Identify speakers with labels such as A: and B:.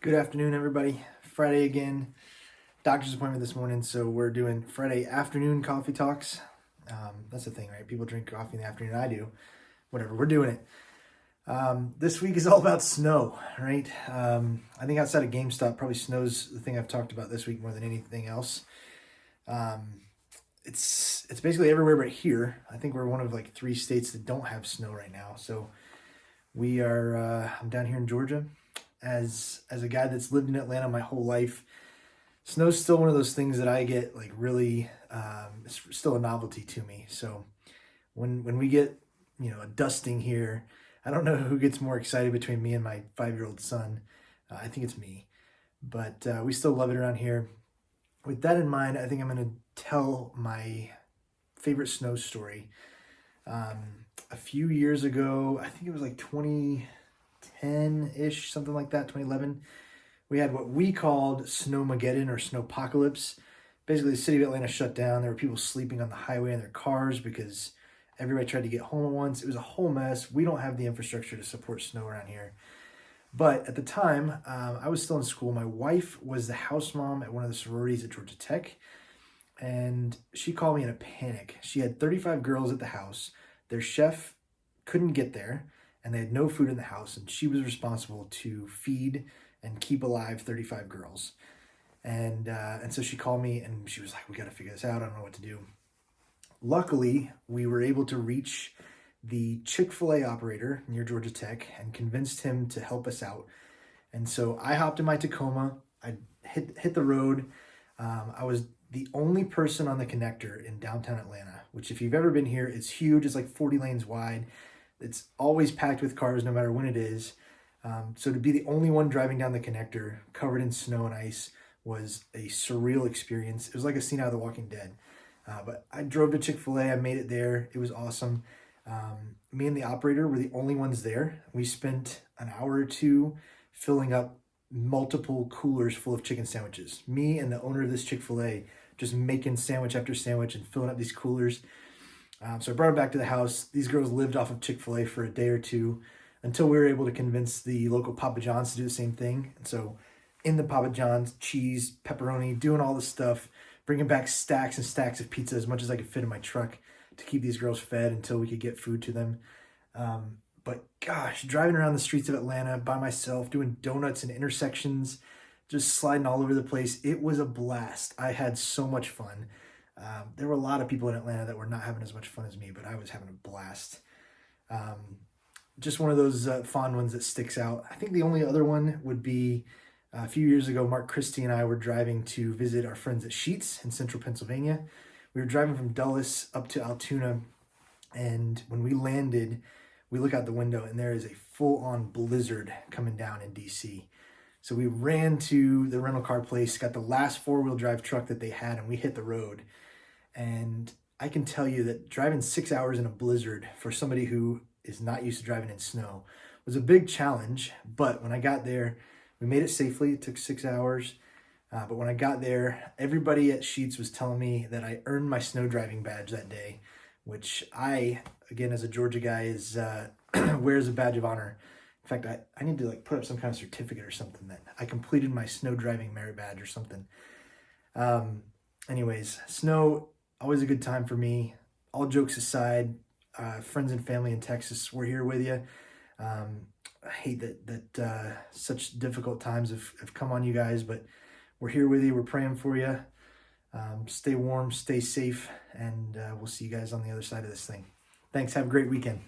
A: Good afternoon, everybody. Friday again. Doctor's appointment this morning, so we're doing Friday afternoon coffee talks. That's the thing, right? People drink coffee in the afternoon. I do. Whatever, we're doing it. This week is all about snow, right? I think outside of GameStop, probably snow's the thing I've talked about this week more than anything else. It's basically everywhere but here. I think we're one of like 3 states that don't have snow right now. So we are. I'm down here in Georgia. As a guy that's lived in Atlanta my whole life, snow's still one of those things that I get like really, it's still a novelty to me. So when we get, a dusting here, I don't know who gets more excited between me and my 5-year-old son. I think it's me, but we still love it around here. With that in mind, I think I'm going to tell my favorite snow story. A few years ago, I think it was like 2010-ish, something like that, 2011, we had what we called Snowmageddon or Snowpocalypse. Basically, the city of Atlanta shut down. There were people sleeping on the highway in their cars because everybody tried to get home at once. It was a whole mess. We don't have the infrastructure to support snow around here. But at the time, I was still in school. My wife was the house mom at one of the sororities at Georgia Tech, and she called me in a panic. She had 35 girls at the house. Their chef couldn't get there, and they had no food in the house, and she was responsible to feed and keep alive 35 girls. And so she called me, and she was like, we got to figure this out. I don't know what to do. Luckily, we were able to reach the Chick-fil-A operator near Georgia Tech and convinced him to help us out. And so I hopped in my Tacoma. I hit the road. I was the only person on the connector in downtown Atlanta, which if you've ever been here, it's huge. It's like 40 lanes wide. It's always packed with cars no matter when it is. So to be the only one driving down the connector covered in snow and ice was a surreal experience. It was like a scene out of The Walking Dead. But I drove to Chick-fil-A. I made it there. It was awesome. Me and the operator were the only ones there. We spent an hour or two filling up multiple coolers full of chicken sandwiches. Me and the owner of this Chick-fil-A just making sandwich after sandwich and filling up these coolers. So I brought them back to the house. These girls lived off of Chick-fil-A for a day or two until we were able to convince the local Papa John's to do the same thing. And so in the Papa John's, cheese, pepperoni, doing all this stuff, bringing back stacks and stacks of pizza as much as I could fit in my truck to keep these girls fed until we could get food to them. But gosh, driving around the streets of Atlanta by myself, doing donuts in intersections, just sliding all over the place, it was a blast. I had so much fun. There were a lot of people in Atlanta that were not having as much fun as me, but I was having a blast. Just one of those fond ones that sticks out. I think the only other one would be a few years ago, Mark Christie and I were driving to visit our friends at Sheetz in central Pennsylvania. We were driving from Dulles up to Altoona, and when we landed, we look out the window and there is a full-on blizzard coming down in DC. So we ran to the rental car place, got the last 4-wheel drive truck that they had, and we hit the road. And I can tell you that driving 6 hours in a blizzard for somebody who is not used to driving in snow was a big challenge. But when I got there, we made it safely. It took 6 hours. But when I got there, everybody at Sheetz was telling me that I earned my snow driving badge that day, which I, again, as a Georgia guy, is wears a badge of honor. In fact, I need to like put up some kind of certificate or something that I completed my snow driving merit badge or something. Anyways, snow, always a good time for me. All jokes aside, friends and family in Texas, we're here with you. I hate that such difficult times have come on you guys, but we're here with you. We're praying for you. Stay warm, stay safe, and we'll see you guys on the other side of this thing. Thanks. Have a great weekend.